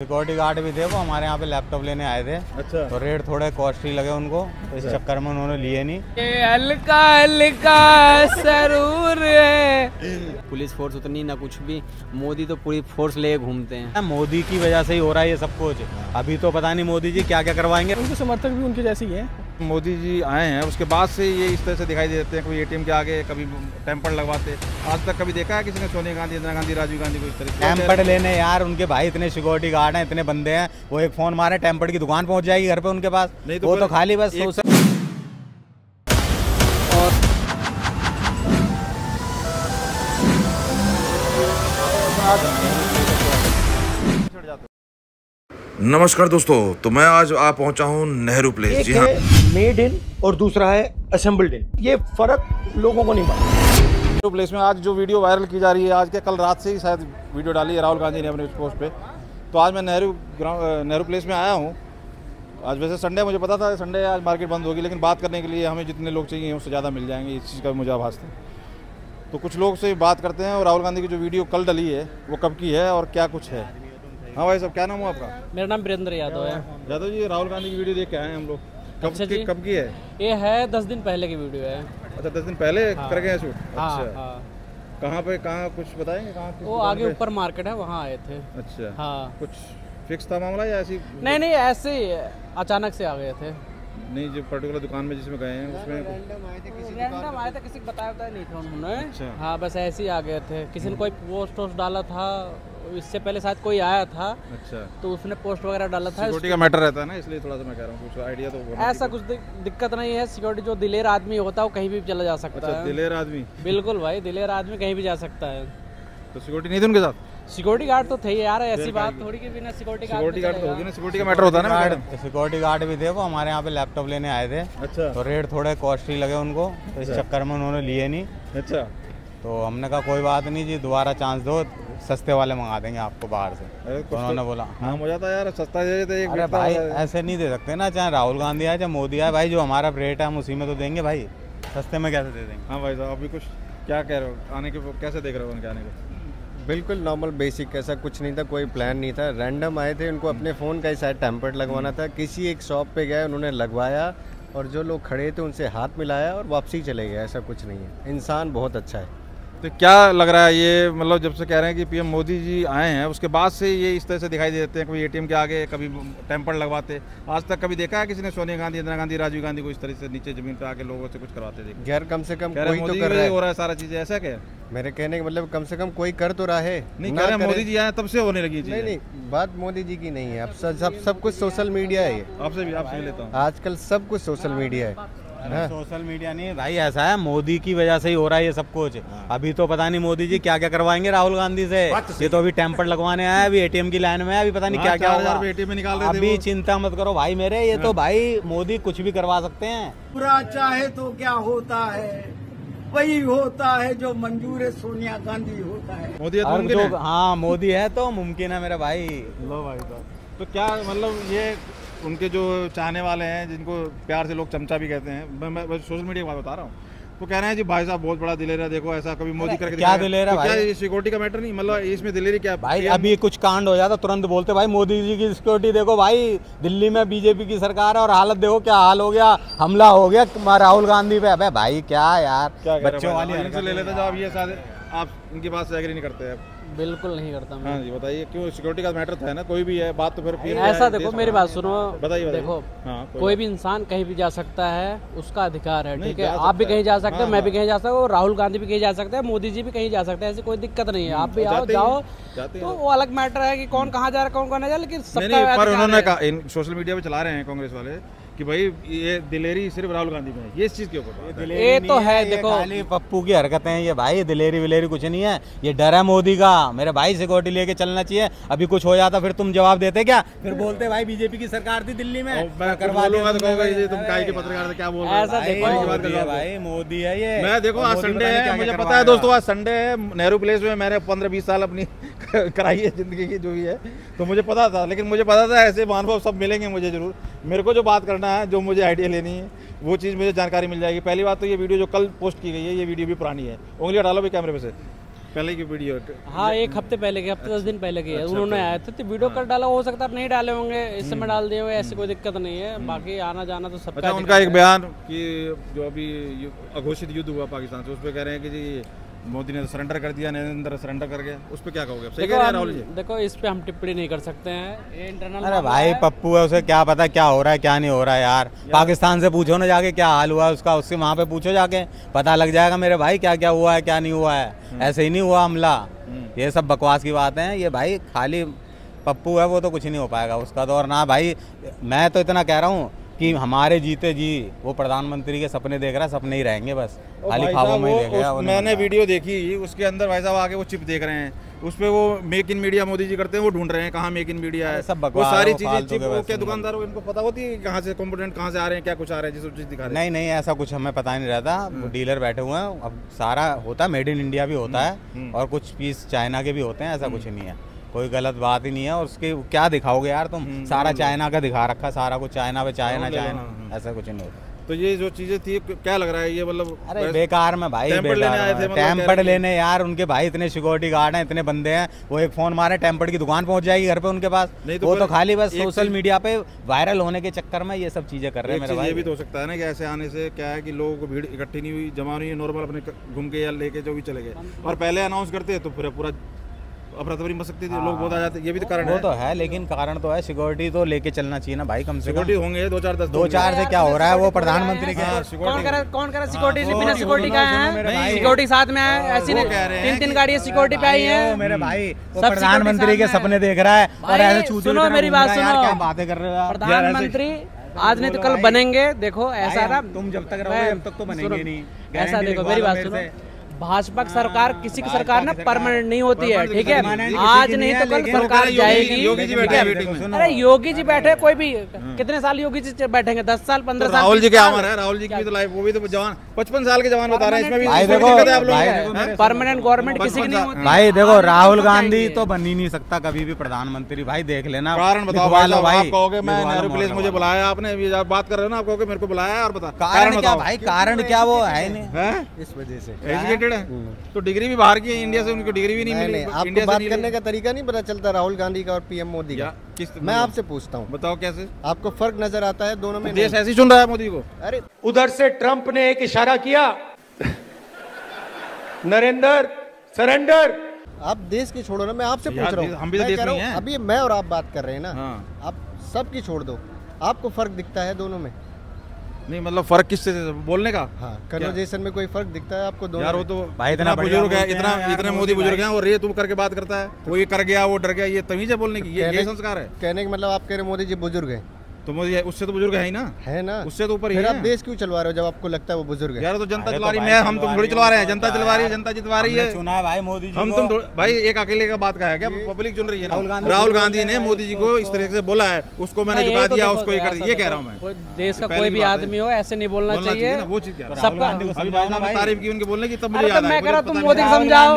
Security guard भी थे, वो हमारे यहाँ पे लैपटॉप लेने आए थे। अच्छा। तो रेट थोड़े कॉस्टली लगे उनको, तो इस चक्कर में उन्होंने लिए नहीं। ये हल्का हल्का जरूर है। पुलिस फोर्स उतनी ना कुछ भी, मोदी तो पूरी फोर्स ले घूमते हैं। मोदी की वजह से ही हो रहा है ये सब कुछ। अभी तो पता नहीं मोदी जी क्या क्या करवाएंगे। उनके समर्थक भी उनके जैसे ही हैं। मोदी जी आए हैं उसके बाद से ये इस तरह से दिखाई देते हैं, कोई एटीएम के आगे कभी टेम्पर लगवाते। आज तक कभी देखा है किसी ने सोनिया गांधी, इंदिरा गांधी, राजीव गांधी को इस तरह टेम्पर लेने यार उनके भाई इतने सिक्योरिटी गार्ड हैं, इतने बंदे हैं, वो एक फोन मारे टेम्पर की दुकान पहुंच जाएगी घर पे उनके पास। नहीं वो तो खाली बस नमस्कार दोस्तों, तो मैं आज आ पहुंचा हूं नेहरू प्लेस। जी हाँ, मेड इन और दूसरा है असेंबल्ड इन। ये फर्क लोगों को नहीं मालूम। नेहरू प्लेस में आज जो वीडियो वायरल की जा रही है, आज के कल रात से ही शायद वीडियो डाली है राहुल गांधी ने अपने पोस्ट पे। तो आज मैं नेहरू प्लेस में आया हूँ। आज वैसे संडे, मुझे पता था संडे आज मार्केट बंद होगी, लेकिन बात करने के लिए हमें जितने लोग चाहिए उससे ज़्यादा मिल जाएंगे, इस चीज़ का मुझे आभास था। तो कुछ लोग से बात करते हैं और राहुल गांधी की जो वीडियो कल डली है वो कब की है और क्या कुछ है। हाँ भाई साहब, क्या नाम है आपका? मेरा नाम वीरेंद्र यादव है। यादव जी, राहुल गांधी की वीडियो देख के आए हैं हम लोग। अच्छा जी। कब की है? ये है 10 दिन पहले की वीडियो है। अच्छा, 10 दिन पहले कर गए शूट? हाँ, अच्छा। हाँ। कहाँ पे, कहाँ कुछ बताएंगे? कहाँ? वो आगे ऊपर मार्केट है, वहाँ आए थे। अच्छा। हाँ। कुछ फिक्स था मामला या ऐसी? नहीं, ऐसे ही अचानक से आ गए थे। नहीं, जो पर्टिकुलर दुकान में जिसमें गए हैं उसमें रैंडम आए थे, किसी को बताया नहीं था उन्होंने। अच्छा। हाँ, बस ऐसे ही आ गए थे। किसी ने कोई पोस्ट वोस्ट डाला था, इससे पहले शायद कोई आया था। अच्छा। तो उसने पोस्ट वगैरह डाला था। सिक्योरिटी का मैटर रहता है ना, इसलिए थोड़ा सा मैं कह रहा हूँ, कुछ आइडिया तो होना ऐसा कुछ दिक्कत नहीं है। सिक्योरिटी जो दिलेर आदमी होता है वो कहीं भी चला जा सकता अच्छा, है। दिलेर आदमी? बिल्कुल भाई, दिलेर आदमी कहीं भी जा सकता है। तो सिक्योरिटी नहीं थी उनके साथ? सिक्योरिटी गार्ड तो थे यार, ऐसी बात थोड़ी कि बिना सिक्योरिटी गार्ड तो होगी ना, सिक्योरिटी का मैटर होता है ना। सिक्योरिटी गार्ड भी थे, वो हमारे यहाँ पे लैपटॉप लेने आए थे। अच्छा। तो रेट थोड़े कॉस्टली लगे उनको, तो इस चक्कर में उन्होंने लिए नहीं। अच्छा। तो हमने कहा कोई बात नहीं जी, दोबारा चांस दो, सस्ते वाले मंगा देंगे आपको बाहर से। तो उन्होंने बोला हाँ हो जाता है यार, सस्ता दे देते। अरे भाई ऐसे नहीं दे सकते ना, चाहे राहुल गांधी आए चाहे मोदी आए, भाई जो हमारा रेट है हम उसी में तो देंगे भाई, सस्ते में कैसे दे देंगे। हाँ भाई साहब, अभी कुछ क्या कह रहे हो आने के, कैसे देख रहे हो उनके आने को? बिल्कुल नॉर्मल बेसिक, ऐसा कुछ नहीं था, कोई प्लान नहीं था। रैंडम आए थे, उनको अपने फ़ोन का ही शायद टेम्पर लगवाना था। किसी एक शॉप पे गए, उन्होंने लगवाया और जो लोग खड़े थे उनसे हाथ मिलाया और वापसी चले गए। ऐसा कुछ नहीं है, इंसान बहुत अच्छा है। तो क्या लग रहा है ये, मतलब जब से कह रहे हैं कि पीएम मोदी जी आए हैं उसके बाद से ये इस तरह से दिखाई देते हैं, कोई एटीएम के आगे कभी टेम्पर लगवाते। आज तक कभी देखा है किसी ने सोनिया गांधी, इंदिरा गांधी, राजीव गांधी को इस तरह से नीचे जमीन पे आके लोगों से कुछ करवाते देखे? यार कम से कम कोई तो कर रहा है। हो रहा है सारा चीज़, ऐसा क्या? मेरे कहने का मतलब कम से कम कोई कर तो रहा है। नहीं कह रहे मोदी जी आए तब से होने लगी। नहीं, बात मोदी जी की नहीं है। अब सब कुछ सोशल मीडिया है। आपसे भी लेता हूँ। आजकल सब कुछ सोशल मीडिया है। सोशल मीडिया नहीं भाई, ऐसा है मोदी की वजह से ही हो रहा है ये सब कुछ। अभी तो पता नहीं मोदी जी क्या क्या करवाएंगे राहुल गांधी से। ये तो अभी टेम्पर लगवाने आया, अभी एटीएम की लाइन में है, अभी पता नहीं क्या क्या होगा। एटीएम में निकाल रहे थे। अभी चिंता मत करो भाई मेरे, ये तो भाई मोदी कुछ भी करवा सकते हैं। बुरा चाहे तो क्या होता है, वही होता है जो मंजूर है सोनिया गांधी होता है। मोदी और जो हाँ मोदी है तो मुमकिन है मेरा भाई। लो भाई साहब, तो क्या मतलब ये उनके जो चाहने वाले हैं, जिनको प्यार से लोग चमचा भी कहते हैं, मैं सोशल मीडिया की बात बता रहा हूँ, तो कह रहे हैं जी भाई साहब बहुत बड़ा दिलेर है, देखो ऐसा कभी मोदी करके क्या दिलेर है तो भाई? क्या सिक्योरिटी का मैटर नहीं, मतलब इसमें दिलेरी क्या भाई? अभी कुछ कांड हो जाता तुरंत बोलते भाई मोदी जी की सिक्योरिटी देखो भाई, दिल्ली में बीजेपी की सरकार है और हालत देखो क्या हाल हो गया, हमला हो गया राहुल गांधी पे। अबे भाई क्या यार, बच्चों वाली इनसे ले लेते जब ये शायद आप इनकी बात से एग्री नहीं करते हैं? बिल्कुल नहीं करता मैं। हाँ जी, बताइए क्यों? सिक्योरिटी का मैटर था ना, कोई भी है बात तो फिर ऐसा देखो, मेरी बात सुनो, बताइए। देखो हाँ, कोई भी इंसान कहीं भी जा सकता है, उसका अधिकार है, ठीक है। जा आप भी कहीं जा सकते हैं, मैं भी हाँ। कहीं जा सकता हूँ, राहुल गांधी भी कहीं जा सकते हैं, मोदी जी भी कहीं जा सकते हैं, ऐसी कोई दिक्कत नहीं है। आप भी आओ जाओ, तो वो अलग मैटर है कि कौन कहाँ जा रहा है, कौन कहाँ नहीं जा रहा, लेकिन सबका पर उन्होंने कहा, सोशल मीडिया पे चला रहे हैं कांग्रेस वाले कि भाई ये दिलेरी सिर्फ राहुल गांधी में है, ये इस चीज के ऊपर ये तो है। देखो खाली पप्पू की हरकतें हैं ये भाई, दिलेरी विलेरी कुछ नहीं है, ये डर है मोदी का। मेरे भाई सिक्योरिटी लेके चलना चाहिए। अभी कुछ हो जाता फिर तुम जवाब देते क्या? फिर बोलते भाई बीजेपी की सरकार थी दिल्ली में, करवा दूंगा तो कहोगे तुम काय के पत्रकार थे, क्या बोल रहे हो? ऐसा देखो भाई मोदी है ये। मैं देखो आज संडे है, मुझे पता है दोस्तों, आज संडे है, नेहरू प्लेस में मैंने 15-20 साल अपनी कराई है जिंदगी की जो भी है, तो मुझे पता था। लेकिन मुझे पता था ऐसे महानुभाव सब मिलेंगे मुझे जरूर। मेरे को जो बात करना है, जो मुझे आइडिया लेनी है, वो चीज़ मुझे जानकारी मिल जाएगी। पहली बात तो ये वीडियो जो कल पोस्ट की गई है, ये वीडियो भी पुरानी है। उंगलियां डालो भी कैमरे पे से। पहले की वीडियो? हाँ, एक हफ्ते पहले के, हफ्ते 10 दिन पहले के उन्होंने आए थे, तो वीडियो कर डाला, हो सकता है नहीं डाले होंगे, इस समय डाल दिए हुए, ऐसी कोई दिक्कत नहीं है। बाकी आना जाना तो सबका। अच्छा, उनका एक बयान कि जो अभी अघोषित युद्ध हुआ पाकिस्तान से, उस पर कह रहे हैं कि जी मोदी ने सरेंडर कर दिया, नरेंद्र सरेंडर कर गया, उस पर क्या कहोगे? सही कह रहे हैं राहुल जी? देखो, इस पे हम टिप्पणी नहीं कर सकते हैं, ये इंटरनल। अरे भाई पप्पू है, उसे क्या पता क्या हो रहा है क्या नहीं हो रहा है यार। पाकिस्तान से पूछो ना जाके क्या हाल हुआ है उसका, उससे वहाँ पे पूछो जाके, पता लग जाएगा मेरे भाई क्या क्या हुआ है क्या नहीं हुआ है। ऐसे ही नहीं हुआ हमला, ये सब बकवास की बातें हैं। ये भाई खाली पप्पू है, वो तो कुछ नहीं हो पाएगा उसका तो। और ना भाई, मैं तो इतना कह रहा हूँ कि हमारे जीते जी वो प्रधानमंत्री के सपने देख रहा है, सपने ही रहेंगे बस, खाली ख्वाबों में ही देखेगा। मैंने वीडियो देखी, उसके अंदर भाई साहब आके वो चिप देख रहे हैं, उस पे वो make in media Modi ji करते हैं, वो ढूंढ रहे हैं कहाँ मेक इन मीडिया है, सब वो सारी चीजें चिप। वो क्या दुकानदार हो, इनको पता होती है कहाँ से कंपोनेंट कहाँ से आ रहे हैं, क्या कुछ आ रहे हैं, जिस चीज दिखा रहे हैं? नहीं नहीं, ऐसा कुछ हमें पता नहीं रहता, डीलर बैठे हुए हैं। अब सारा होता है, मेड इन इंडिया भी होता है और कुछ पीस चाइना के भी होते हैं, ऐसा कुछ नहीं है, कोई गलत बात ही नहीं है। और उसके क्या दिखाओगे यार तुम, सारा चाइना का दिखा रखा, सारा कुछ चाइना पे चाइना, ऐसा कुछ नहीं होता। तो ये जो चीजें थी, क्या लग रहा है ये मतलब? अरे बेकार में भाई, टेम्पर्ड लेने यार, उनके भाई इतने सिक्योरिटी गार्ड हैं, इतने बंदे हैं, वो एक फोन मारे टेम्पर्ड की दुकान पहुंच जाएगी घर पे उनके पास। वो तो खाली बस सोशल मीडिया पे वायरल होने के चक्कर में ये सब चीजें कर रहे हैं मेरे भाई। ये भी तो हो सकता है ना कि ऐसे आने से क्या है कि लोगों को भीड़ इकट्ठी नहीं हुई, जमा नहीं हुई, नॉर्मल अपने घूम के या लेके जो भी चले गए, और पहले अनाउंस करते तो फिर पूरा अफरा तफरी मच सकती थी, लोग बहुत आ जाते, ये भी तो कारण है। वो तो है, लेकिन कारण तो है, सिक्योरिटी तो लेके चलना चाहिए ना भाई, कम से कम सिक्योरिटी होंगे 2-4 से क्या हो रहा है, वो प्रधानमंत्री के कौन कह रहा सिक्योरिटी बिना सिक्योरिटी का है, सिक्योरिटी साथ में है, ऐसी नहीं 3-3 गाड़ियाँ सिक्योरिटी पे आई है मेरे भाई। प्रधानमंत्री के सपने देख रहा है और ऐसे छूते, सुनो मेरी बात सुनो, क्या बातें कर रहे हो प्रधानमंत्री आज नहीं तो कल बनेंगे। देखो ऐसा ना, तुम जब तक रहोगे जब तक तो बनेंगे नहीं, ऐसा देखो मेरी बात सुनो, भाजपा की सरकार, किसी की सरकार ना परमानेंट नहीं होती है, ठीक है? आज नहीं तो कल सरकार जाएगी। योगी जी बैठे हैं, अरे योगी जी बैठे, कोई भी कितने साल योगी जी बैठेंगे, 10 साल 15 साल। राहुल जी क्या उम्र है? राहुल जी की भी तो लाइफ, वो भी तो जवान 55 साल के जवान बता रहे हैं, इसमें भी परमानेंट गवर्नमेंट किसी की नहीं होती भाई। देखो राहुल गांधी तो बन ही नहीं सकता कभी भी प्रधानमंत्री भाई, देख लेना। कारण बताओ भाई, आप कहोगे मैं नेहरू प्लेस मुझे बुलाया आपने, आप बात कर रहे हो ना, आप कहोगे मेरे को बुलाया, और बता कारण क्या भाई, कारण क्या वो है नहीं, इस वजह से एजुकेटेड है, तो डिग्री भी बाहर की है, इंडिया से उनको डिग्री भी नहीं मिली। आपको बात करने का तरीका नहीं पता चलता राहुल गांधी का और पीएम मोदी का? मैं आपसे पूछता हूँ, बताओ कैसे आपको फर्क नजर आता है दोनों में? देश ऐसे ही सुन रहा है मोदी को। अरे उधर से ट्रंप ने एक इशारा किया, नरेंद्र सरेंडर। आप देश की छोड़ो ना, मैं आपसे पूछ रहा हूँ, हम भी तो देश में हैं। अभी मैं और आप बात कर रहे हैं ना, हाँ। आप सबकी छोड़ दो, आपको फर्क दिखता है दोनों में? नहीं मतलब फर्क किससे, बोलने का? हाँ, कन्वर्सेशन में कोई फर्क दिखता है आपको दोनों? यार वो तो भाई इतना बुजुर्ग है, इतने मोदी बुजुर्ग हैं, और ये तुम करके बात करता है, कोई कर गया वो डर गया, ये तमीज है बोलने की? ये संस्कार है कहने का मतलब? आप कह रहे मोदी जी बुजुर्ग हैं, तो मोदी उससे तो बुजुर्ग है ही ना, है ना, उससे तो ऊपर ही फिर है। आप देश क्यों चलवा रहे हो जब आपको लगता है वो बुजुर्ग है? यार तो जनता चला रही है, हम तुम थोड़ी चलवा रहे हैं, जनता चलवा रही है, जनता जितवा रही है। सुना है भाई मोदी जी हम तुम भाई एक अकेले का बात का है क्या? पब्लिक चुन रही है ना। राहुल गांधी ने मोदी जी को इस तरह से बोला है, उसको मैंने झुका दिया, उसको ये कर दिया, ये कह रहा हूँ मैं। देश का कोई भी आदमी हो ऐसे नहीं बोलना चाहिए, वो चीज क्या सबका तारीफ की उनके बोलने की, तब मुझे याद मैं कह रहा आया। तुम मोदी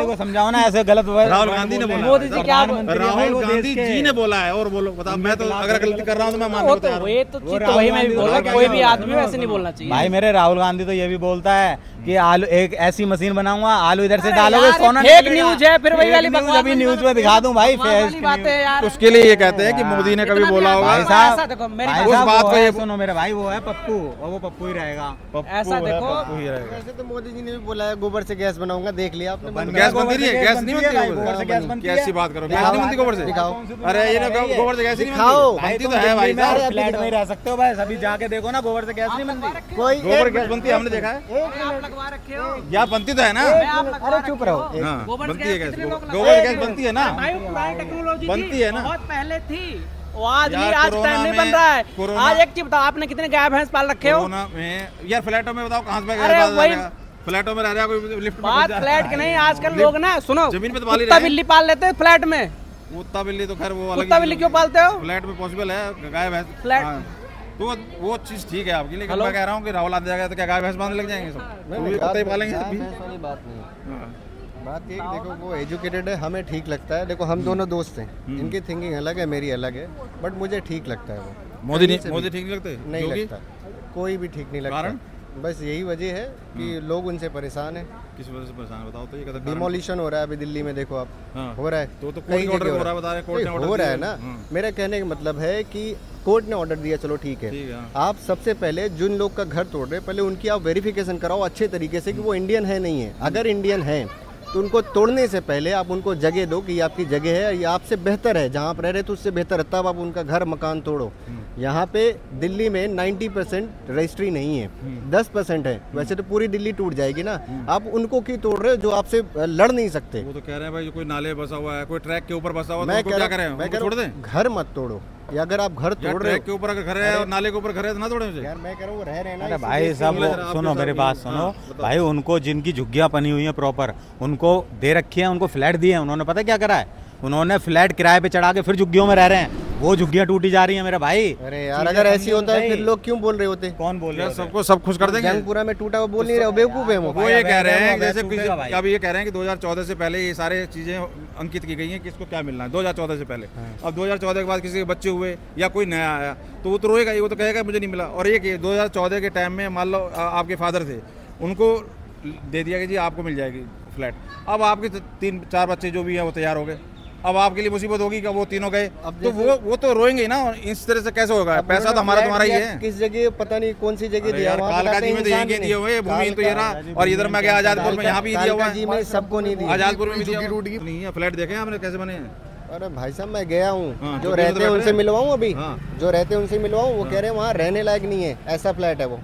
को समझाओ ना, ऐसे गलत राहुल गांधी ने बोला, मोदी जी क्या राहुल गांधी जी ने बोला है, और बोलो बताओ, मैं तो अगर गलती कर रहा हूँ तो मैं मानने को तैयार हूं। ये तो चीज तो वही मैं भी बोल रहा हूँ, कोई भी आदमी ऐसे नहीं बोलना चाहिए भाई। मेरे राहुल गांधी तो ये भी बोलता है कि आलू, एक ऐसी मशीन बनाऊंगा, आलू इधर से डालोगे सोना फेक न्यूज है, फिर वही वाली न्यूज अभी न्यूज में दिखा दूं भाई, उसके लिए ये कहते हैं कि मोदी ने कभी बोला होगा। भाई साहब उस बात को ये सुनो मेरे भाई, वो है पप्पू, और वो पप्पू ही रहेगा। ऐसा देखो, वैसे तो मोदी जी ने भी बोला है गोबर से गैस बनाऊंगा, देख लिया आपने? गैस बनती नहीं है, गैस नहीं बनती है गोबर से, गैस बनती है। कैसी बात करो, गैस नहीं बनती गोबर से? दिखाओ। अरे ये ना गोबर से गैस नहीं बनती तो है भाई साहब, फ्लैट में ही रह सकते हो भाई, सभी जाके देखो ना, गोबर से गैस नहीं बनती। कोई गोबर गैस बनती है, हमने देखा है, आप लगवा रखे हो, या बनती तो है ना। अरे चुप रहो, बनती है गैस, गोबर गैस बनती है ना, भाई पुरानी टेक्नोलॉजी बनती है ना, बहुत पहले थी, वो आज नहीं, यार, आज टाइम नहीं बन रहा है। आज एक चीज बताओ, आपने कितने गाय भैंस पाल रखे हो? कोरोना में यार फ्लैटों में बताओ कहाँ से अरे वही फ्लैटों में रह रहा है, कोई लिफ्ट में बात फ्लैट के नहीं, आजकल लोग ना सुनो, जमीन पे तो पाल ही कुत्ता रहे हैं। बिल्ली पाल लेते हैं फ्लैट में। कुत्ता बिल्ली तो खैर वो अलग, कुत्ता बिल्ली क्यों पालते हो? फ्लैट में पॉसिबल है, गाय भैंस फ्लैट तो वो चीज ठीक है आपकी, लेकिन मैं कह रहा हूँ कि राहुल आ जाएगा तो क्या गाय भैंस बांधने लग जाएंगे सब? कुत्ता ही पालेंगे सब भी। बात नहीं, बात ये देखो, वो एजुकेटेड है, हमें ठीक लगता है। देखो हम दोनों दोस्त हैं, इनकी थिंकिंग अलग है, मेरी अलग है, बट मुझे ठीक लगता है वो। मोदी ठीक नहीं लगते? नहीं लगता, कोई भी ठीक नहीं लगता। बस यही वजह है कि लोग उनसे परेशान हैं। किस वजह से परेशान बताओ तो, ये कहते डिमोलिशन हो रहा है अभी दिल्ली में, देखो आप हो रहा है तो कई कोर्ट जगह हो रहा है, बता रहे कोर्ट ने ऑर्डर हो रहा है ना। मेरा कहने का मतलब है कि कोर्ट ने ऑर्डर दिया, चलो ठीक है, आप सबसे पहले जिन लोग का घर तोड़ रहे हैं पहले उनकी आप वेरिफिकेशन कराओ अच्छे तरीके से कि वो इंडियन है नहीं है। अगर इंडियन है तो उनको तोड़ने से पहले आप उनको जगह दो कि ये आपकी जगह है, ये आपसे बेहतर है, जहाँ आप रह रहे तो उससे बेहतर है, तब आप उनका घर मकान तोड़ो। यहाँ पे दिल्ली में 90% रजिस्ट्री नहीं है, 10% है। वैसे तो पूरी दिल्ली टूट जाएगी ना, आप उनको क्यों तोड़ रहे हो जो आपसे लड़ नहीं सकते? वो तो कह रहे हैं भाई कोई नाले बसा हुआ है, कोई ट्रैक के ऊपर बसा हुआ है, तो क्या करें? मैं छोड़ दें? घर मत तोड़ो, या अगर आप घर तोड़ रहे हो के ऊपर अगर घर है और नाले के ऊपर घर है तो ना तोड़े मुझे। यार मैं कह रहा हूँ रह रहे हैं ना। अरे भाई सब सुनो मेरी बात सुनो भाई, उनको जिनकी झुग्गियां बनी हुई हैं प्रॉपर, उनको दे रखी है, उनको फ्लैट दिए हैं, उन्होंने पता क्या करा है, उन्होंने फ्लैट किराए पे चढ़ा के फिर झुग्गियों में रह रहे हैं, वो झुग्गियां टूटी जा रही हैं मेरे भाई। अरे यार अगर ऐसी होता है फिर लोग क्यों बोल रहे होते? कौन बोल रहे हैं? सबको सब खुश कर देंगे। जंगपुरा में टूटा, वो बोल नहीं रहे, बेवकूफ है वो ये कह रहे हैं जैसे अब ये कह रहे हैं कि 2014 से पहले ये सारे चीजें अंकित की गई हैं, किसको क्या मिलना है 2014 से पहले। अब 2014 के बाद किसी के बच्चे हुए या कोई नया आया तो वो तो रोएगा, वो तो कहेगा मुझे नहीं मिला। और ये कि 2014 के टाइम में मान लो आपके फादर थे, उनको दे दिया कि जी आपको मिल जाएगी फ्लैट। अब आपके 3-4 बच्चे जो भी हैं वो तैयार हो गए, अब आपके लिए मुसीबत होगी कि वो तीनों गए, तो वो तो रोएंगे ही ना। इस तरह से कैसे होगा? पैसा तो हमारा तुम्हारा ही है। किस जगह पता नहीं कौन सी जगह दिया, कालकाजी में तो यही दिए हुए, भूमि तो ये रहा, और इधर मैं गया आजादपुर में, यहाँ भी दिया हुआ है, सबको नहीं दिया। आजादपुर में नहीं है फ्लैट। देखे आपने कैसे बने हैं? अरे भाई साहब मैं गया हूँ, जो रहते हैं उनसे मिलवाऊँ, अभी जो रहते हैं उनसे मिलवाऊँ, वो कह रहे हैं वहाँ रहने लायक नहीं है, ऐसा फ्लैट है वो।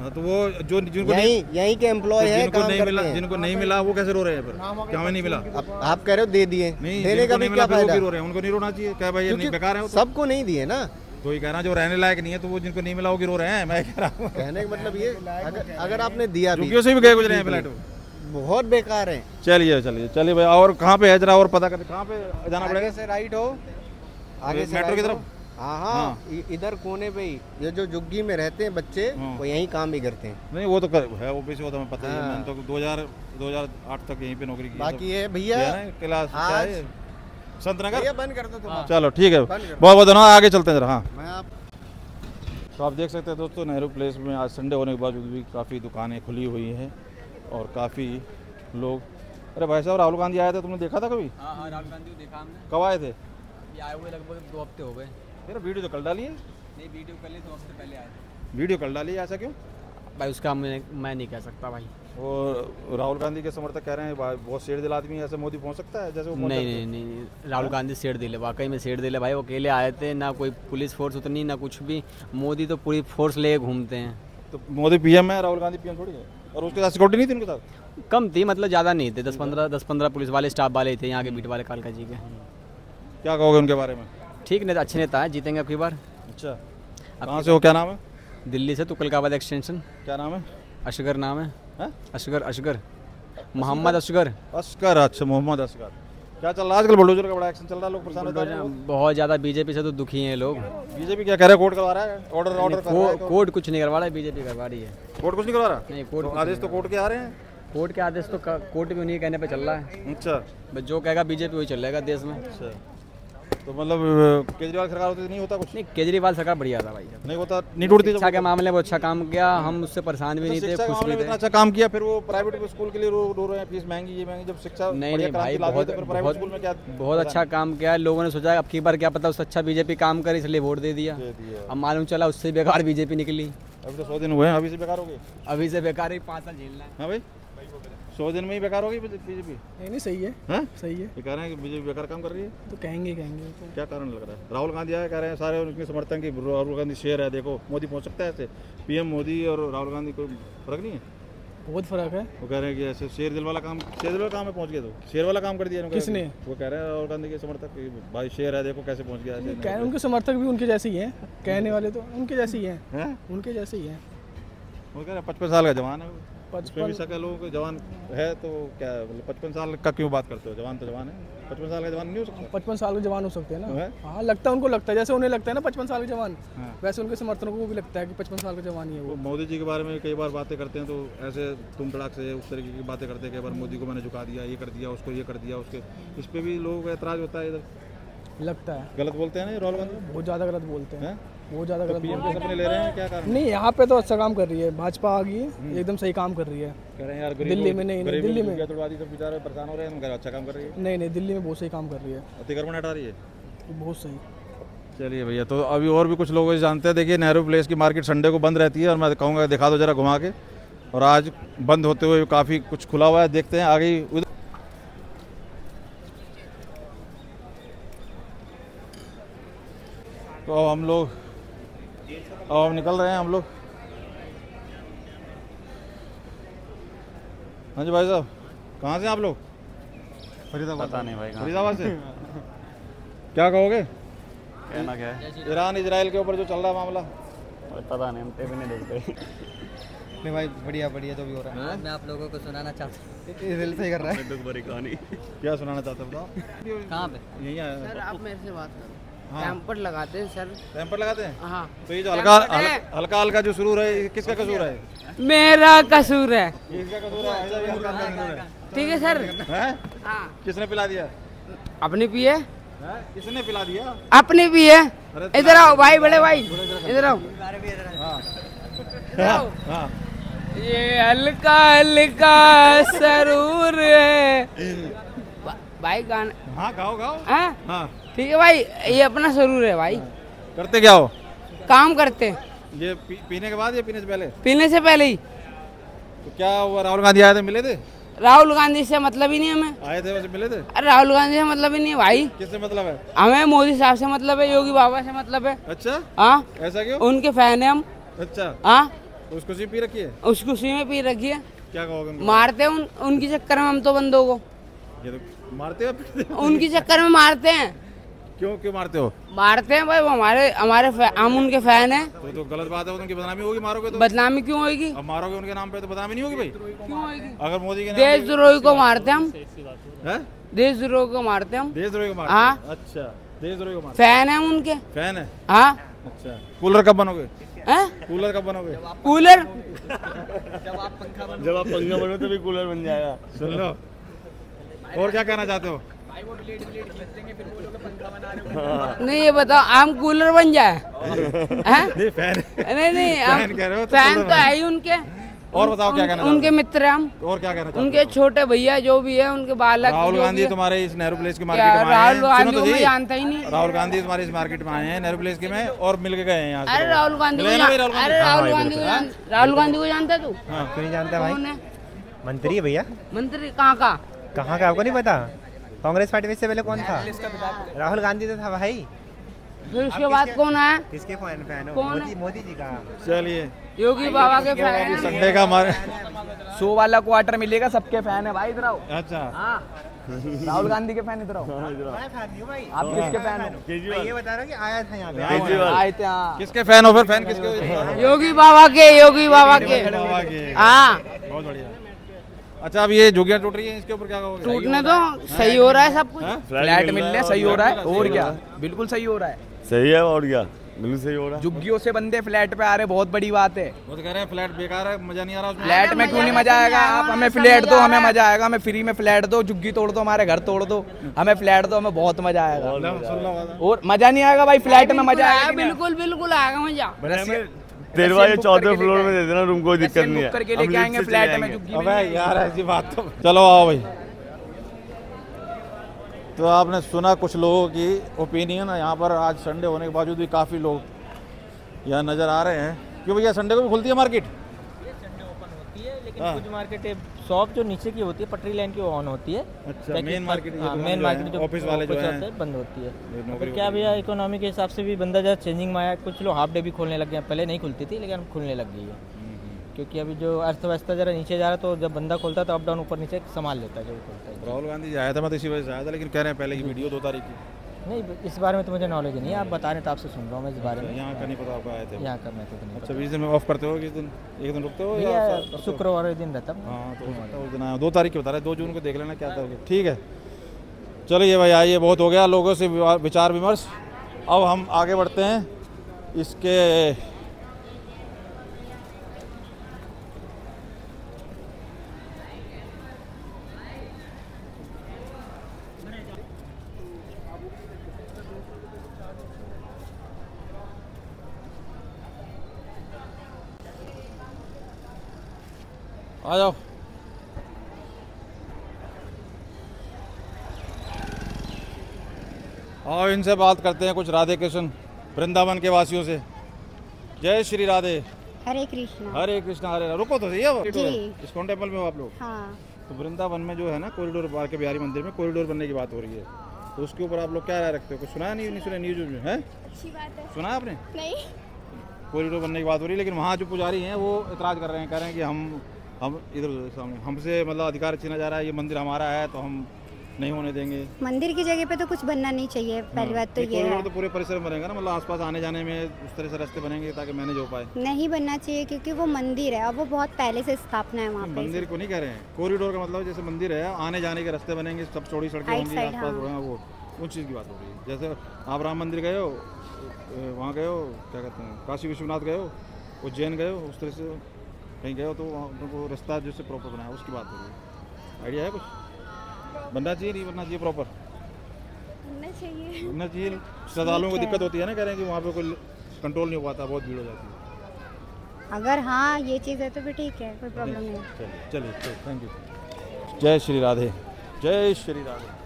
तो वो जो जिनको यहीं के एम्प्लॉय है, जिनको नहीं मिला वो कैसे रो रहे हैं फिर? क्या हमें नहीं मिला? आप कह रहे हो दे दिए, देने का भी क्या फायदा? रो रहे हैं, उनको नहीं रोना चाहिए क्या भाई? ये बेकार है, सबको नहीं दिए ना। तो ये कह रहा जो रहने लायक नहीं है, तो वो जिनको नहीं मिला वो रो रहे हैं। मैं कह रहा हूँ कहने का मतलब ये, अगर आपने दिया भी, से भी गए गुजरे हैं फ्लैट बहुत बेकार है। चलिए चलिए चलिए भाई, और कहाँ पे है जरा और पता करते, कहाँ पे जाना पड़ेगा? से राइट हो, आगे से मेट्रो की तरफ। हाँ इधर कोने पे ही ये जो झुग्गी में रहते हैं बच्चे, वो यहीं काम भी करते हैं। नहीं वो तो है, वो भी हमें पता है, मैंने तो 2008 तक यहीं पे नौकरी की। बाकी है भैया क्लास संत नगर बंद कर दो तुम। चलो ठीक है, बहुत बहुत धन्यवाद, आगे चलते हैं जरा। हाँ तो आप देख सकते हैं दोस्तों, नेहरू प्लेस में आज संडे होने के बावजूद भी काफ़ी दुकानें खुली हुई हैं और काफ़ी लोग। अरे भाई साहब राहुल गांधी आए थे, तुमने देखा था कभी? हाँ राहुल गांधी को देखा हमने। कब आए थे? आए हुए लगभग 2 हफ्ते हो गए। मेरा वीडियो तो कल डाली है। नहीं वीडियो कल नहीं, 2 हफ्ते पहले आए थे। वीडियो कल डाली है, ऐसा क्यों भाई? उसका मैं नहीं कह सकता भाई। और राहुल गांधी के समर्थक कह रहे हैं बहुत शेर दिल आदमी है, ऐसे मोदी पहुंच सकता है जैसे वो? नहीं राहुल गांधी शेर दिले, वाकई में शेर दिले भाई। वो अकेले आए थे, ना कोई पुलिस फोर्स उतनी ना कुछ भी। मोदी तो पूरी फोर्स ले घूमते हैं। तो मोदी पीएम है, राहुल गांधी पीएम थोड़ी है। और उसके साथ सिक्योरिटी नहीं थी उनके साथ? कम थी, मतलब ज़्यादा नहीं थे, 10-15 पुलिस वाले स्टाफ वाले थे यहाँ के बीट वाले कालका जी के। क्या कहोगे उनके बारे में? ठीक नेता, अच्छे नेता है, जीतेंगे आपकी बार। अच्छा कहाँ से हो, क्या नाम है? दिल्ली से, तुगलकाबाद एक्सटेंशन। क्या नाम है? असगर नाम है। असगर मोहम्मद असगर। अच्छा मोहम्मद असगर। क्या चल रहा है आजकल? बुलडोजर का बड़ा एक्शन चल रहा है, लोग परेशान होते हैं बहुत ज़्यादा। बीजेपी से तो दुखी हैं लोग। बीजेपी क्या कह रहा है? कोर्ट करवा रहा है, ऑर्डर कोर्ट कुछ नहीं करवा रहा है, बीजेपी करवा रही है। कोर्ट कुछ नहीं करवा रहा? नहीं कोर्ट आदेश तो कोर्ट के आ रहे हैं। कोर्ट के आदेश तो कोर्ट भी उन्हीं कहने पे चल रहा है। अच्छा बस जो कहेगा बीजेपी वही चलेगा देश में। अच्छा तो मतलब केजरीवाल सरकार होती तो नहीं होता कुछ? नहीं केजरीवाल सरकार बढ़िया था भाई, नहीं होता, नहीं टूटती। शिक्षा के मामले में अच्छा काम किया, हम उससे परेशान भी नहीं थे, खुश भी थे। अच्छा काम किया, फिर वो प्राइवेट स्कूल के लिए रो रहे हैं, फीस महंगी, ये महंगी। जब शिक्षा नहीं भाई बहुत अच्छा काम किया। लोगों ने सोचा अब की बार क्या पता उससे अच्छा बीजेपी काम करे, इसलिए वोट दे दिया। अब मालूम चला उससे बेकार बीजेपी निकली। अभी तो 100 दिन हुए हैं, अभी से बेकार हो गई। अभी से बेकार ही 5 साल झेलना है। हाँ भाई 100 दिन में ही बेकार हो गई बीजेपी? नहीं सही है। हाँ सही है। ये कह रहे हैं कि बीजेपी बेकार काम कर रही है, तो कहेंगे क्या कारण लग रहा है? राहुल गांधी आए, कह रहे हैं सारे उनके समर्थन की राहुल गांधी शेर है, देखो मोदी पहुंच सकता है ऐसे। पीएम मोदी और राहुल गांधी कोई फर्क नहीं है? बहुत फर्क है। वो कह रहे हैं कि ऐसे शेर दिल वाला काम में पहुंच गए, तो शेर वाला काम कर दिया किसने? वो कह रहे हैं राहुल गांधी के समर्थक भाई शेर है, देखो कैसे पहुंच गया। उनके समर्थक भी उनके जैसे ही हैं, कहने वाले तो उनके जैसे ही हैं, उनके जैसे ही हैं। वो कह रहे हैं 55 साल का जवान है, 55 लोगों को जवान है तो क्या मतलब 55 साल का क्यों बात करते हो? जवान तो जवान है, 55 साल का जवान नहीं हो सकता? 55 साल के जवान हो सकते हैं ना। हाँ लगता है उनको, लगता है जैसे उन्हें लगता है ना 55 साल के जवान, वैसे उनके समर्थकों को भी लगता है कि 55 साल का जवान ही है वो। मोदी जी के बारे में कई बार बातें करते हैं तो ऐसे तुम तड़ाक से उस तरीके की बातें करते हैं। कई बार मोदी को मैंने झुका दिया, ये कर दिया, उसको ये कर दिया, उसके इस पर भी लोगों का एतराज होता है। इधर लगता है गलत बोलते हैं ना राहुल गांधी, बहुत ज़्यादा गलत बोलते हैं। बहुत ज़्यादा गलत पीएम के सपने ले रहे हैं, क्या कारण? नहीं, यहाँ पे तो अच्छा काम कर रही है, भाजपा आ गई है, एकदम सही काम कर रही है। कह रहे हैं यार दिल्ली में नहीं, दिल्ली में तोड़वादी सब बेचारे परेशान हो रहे हैं, अच्छा काम कर रही है। नहीं, दिल्ली में बहुत सही काम कर रही है, अतिक्रमण हटा रही है, बहुत सही। चलिए भैया, तो अभी और भी कुछ लोग जानते हैं। देखिए, नेहरू प्लेस की मार्केट संडे को बंद रहती है और मैं कहूँगा दिखा दो जरा घुमा के, और आज बंद होते हुए काफ़ी कुछ खुला हुआ है, देखते हैं आगे। तो अब हम निकल रहे हैं हम लोग। हाँ जी भाई साहब, कहाँ से आप लोग? फरीदाबाद। पता नहीं भाई, फरीदाबाद से। क्या कहोगे? कहना क्या है? ईरान इजराइल के ऊपर जो चल रहा है मामला, पता नहीं, हम टीवी नहीं देखते। नहीं भाई, बढ़िया बढ़िया जो भी हो रहा है। मैं आप लोगों को सुनाना चाहता हूँ, दिल से ही कर रहा है। दुख भरी कहानी। क्या सुनाना चाहते हो बताओ? कहाँ पे? यही आया सर आप मेरे से बात करो। हाँ। कैंपर लगाते हैं सर। कैंपर लगाते हैं? हाँ। तो ये जो हल्का जो सुरूर है, किसका कसूर है? मेरा कसूर है। किसका कसूर है? ठीक है सर। हैं? हाँ। किसने पिला दिया? अपनी पिए। किसने पिला दिया? अपनी पिए। इधर आओ भाई, बड़े भाई इधर आओ। हाँ। ये हल्का हल्का सरूर है भाई, गाना। हाँ, गाओ। हाँ, ठीक है भाई, ये अपना सरूर है भाई। करते क्या हो? काम करते। ये पीने के बाद या पीने से पहले? पीने से पहले ही। तो क्या हुआ, राहुल गांधी आए थे, मिले थे? राहुल गांधी से मतलब ही नहीं हमें। आए थे वैसे, मिले थे? अरे राहुल गांधी से मतलब ही नहीं है भाई। किससे मतलब है? हमें मोदी साहब से मतलब है, योगी बाबा से मतलब है। अच्छा, हाँ, ऐसा क्यों? उनके फैन है हम। अच्छा, हाँ, उसको सी पी रखी है? उसको उसी में पी रखी है। क्या कहोगे उनको? मारते हैं उनकी चक्कर में हम तो बंदों को। ये तो मारते हो, पीटते हो? उनकी चक्कर में मारते हैं। क्यों मारते हो? मारते हैं भाई, वो हम उनके फैन हैं। तो गलत बात है, उनकी बदनामी होगी, मारोगे तो। बदनामी क्यों होगी? अब मारोगे उनके नाम पे तो बदनामी नहीं होगी भाई? क्यों होगी? अगर मोदी के देशद्रोही को मारते हम। हैं? देशद्रोही को मारते हम। देशद्रोही को मारते? हाँ। अच्छा, देशद्रोही को मारते। फैन है हम उनके। फैन है? हाँ। अच्छा, कूलर कब बनोगे? कूलर कब बनोगे? कूलर जब आप पंखा बनो तभी कूलर बन जाएगा। सुन लो, और क्या कहना चाहते हो? नहीं, ये बताओ, हम कूलर बन जाए? नहीं, फैन। नहीं, फैन कह रहे हो तो फैन तो है ही उनके। और बताओ क्या कहना? उनके मित्र हैं हम। और क्या कहना? उनके छोटे भैया जो भी है, उनके बालक। राहुल गांधी तुम्हारे इस नेहरू प्लेस की मार्केट में आए हैं। राहुल गांधी सुनो को तो मैं जी, जानता ही नहीं। राहुल गांधी तुम्हारे इस मार्केट में आए हैं नेहरू प्लेस के में, और मिल के गए हैं यहाँ से। अरे राहुल गांधी को राहुल गांधी को जानता है तू? क्यों नहीं जानता भाई? कौन है? मंत्री है भैया। मंत्री कहाँ का? कहाँ का आपको नहीं पता? कांग्रेस पार्टी में से पहले कौन था? राहुल गांधी तो था भाई। फिर उसके बाद कौन है? किसके फैन हो? कौन है? मोदी जी का। चलिए, योगी बाबा के फैन। संडे का हमारे 100 वाला क्वार्टर मिलेगा, सबके फैन है भाई। इधर आओ। अच्छा, राहुल गांधी के फैन इधर आओ। आप किसके फैन हो? ये बता रहा कि आया था यहाँ पे। आए थे। हाँ, किसके फैन हो फिर? फैन किसके हो? योगी बाबा के। योगी बाबा के। बाबा के। हाँ, बहुत बढ़िया। अच्छा, अब ये झुग्गियाँ टूट रही हैं, इसके ऊपर क्या कहोगे? टूटने तो सही हो रहा है सब कुछ। फ्लैट मिल रहे हैं, सही हो रहा है। और क्या, बिल्कुल सही हो रहा है। सही है, और क्या, बिल्कुल सही हो रहा है। झुग्गियों से बंदे फ्लैट पे आ रहे, बहुत बड़ी बात है। वो तो कह रहे हैं फ्लैट बेकार है, मजा नहीं आ रहा उसमें। फ्लैट में क्यों नहीं मजा आएगा? आप हमें फ्लैट दो, हमें मजा आएगा। हमें फ्री में फ्लैट दो, झुग्गी तोड़ दो, हमारे घर तोड़ दो, हमें फ्लैट दो, हमें बहुत मजा आएगा। और मजा नहीं आएगा भाई? फ्लैट में मजा आएगा। बिल्कुल बिल्कुल आएगा मजा। 13वां या 14वें फ्लोर में दे देना रूम, कोई दिक्कत नहीं है। करके लेके आएंगे फ्लैट में झुग्गी। अबे यार, ऐसी बात तो। चलो आओ भाई। तो आपने सुना कुछ लोगों की ओपिनियन। यहाँ पर आज संडे होने के बावजूद भी काफ़ी लोग यहाँ नज़र आ रहे हैं। क्यों भैया, संडे को भी खुलती है मार्केट? संडे ओपन होती है, लेकिन कुछ मार्केट शॉप जो नीचे की होती है, पटरी लाइन की, ऑन होती है। अच्छा, मेन मार्केट जो ऑफिस वाले जो हैं बंद होती है। तो क्या भैया, इकोनॉमी के हिसाब से भी बंदा ज़्यादा चेंजिंग में आया। कुछ लोग हाफ डे भी खोलने लग गए, पहले नहीं खुलती थी लेकिन खुलने लग गई है। क्योंकि अभी जो अर्थव्यवस्था जरा नीचे जा रहा है, तो जब बंदा खोलता है तो अप डाउन ऊपर नीचे संभाल लेता है जो खोलता है। राहुल गांधी आया था, मैं तो इसी वजह से आया था, लेकिन कह रहे हैं पहले की वीडियो 2 तारीख की। नहीं, इस बारे में तो मुझे नॉलेज नहीं है, आप बता रहे तो आपसे सुन रहा हूँ मैं इस बारे में। यहाँ का नहीं पता आपको? आए थे यहाँ का मैं तो नहीं। अच्छा, 20 दिन में ऑफ करते हो? किस दिन? एक दिन रुकते हो या शुक्रवार दिन रहता? हाँ, तो उस दिन आया। 2 तारीख की बता रहे, 2 जून को देख लेना क्या था। ठीक है, चलिए भाई, आइए, बहुत हो गया लोगों से विचार विमर्श। अब हम आगे बढ़ते हैं इसके आ जाओ। और इनसे बात करते हैं कुछ राधे कृष्ण वृंदावन के वासियों से। जय श्री राधे। हरे कृष्णा। हरे कृष्णा हरे। रुको तो सही है वो। जी। इस्कॉन टेम्पल में हो आप लोग? हाँ। तो वृंदावन में जो है ना कॉरिडोर, बार के बिहारी मंदिर में कॉरिडोर बनने की बात हो रही है, तो उसके ऊपर आप लोग क्या राय रखते हो? कुछ सुना नहीं सुना न्यूज में है? अच्छी बात है। सुना आपने? नहीं। कॉरिडोर बनने की बात हो रही है, लेकिन वहाँ जो पुजारी हैं वो इतराज़ कर रहे हैं, कह रहे हैं कि हम इधर सामने हमसे मतलब अधिकार छीना जा रहा है, ये मंदिर हमारा है तो हम नहीं होने देंगे। मंदिर की जगह पे तो कुछ बनना नहीं चाहिए, पहली बात तो ये है। तो पूरे परिसर में बनेगा ना, मतलब आसपास आने जाने में उस तरह से रास्ते बनेंगे ताकि मैनेज हो पाए। नहीं बनना चाहिए क्योंकि वो मंदिर है और वो बहुत पहले से स्थापना है वहाँ पे। मंदिर को नहीं कह रहे हैं, कॉरिडोर का मतलब जैसे मंदिर है, आने जाने के रास्ते बनेंगे, सब चौड़ी सड़कें होंगी आसपास, वो उस चीज़ की बात हो रही है। जैसे आप राम मंदिर गए हो, वहाँ गए हो, क्या कहते हैं, काशी विश्वनाथ गए हो, उज्जैन गए हो, उस तरह से कहीं गए हो तो वहाँ रास्ता जैसे प्रॉपर बनाया, उसकी बात हो रही है। आइडिया है कुछ? बनना चाहिए नहीं बनना चाहिए? प्रॉपर बनना चाहिए। श्रद्धालुओं को दिक्कत होती है ना, कह रहे हैं कि वहाँ पे कोई कंट्रोल नहीं हो पाता, बहुत भीड़ हो जाती है। अगर हाँ ये चीज़ है तो भी ठीक है, कोई प्रॉब्लम नहीं। चलिए चलिए, थैंक यू। जय श्री राधे। जय श्री राधे।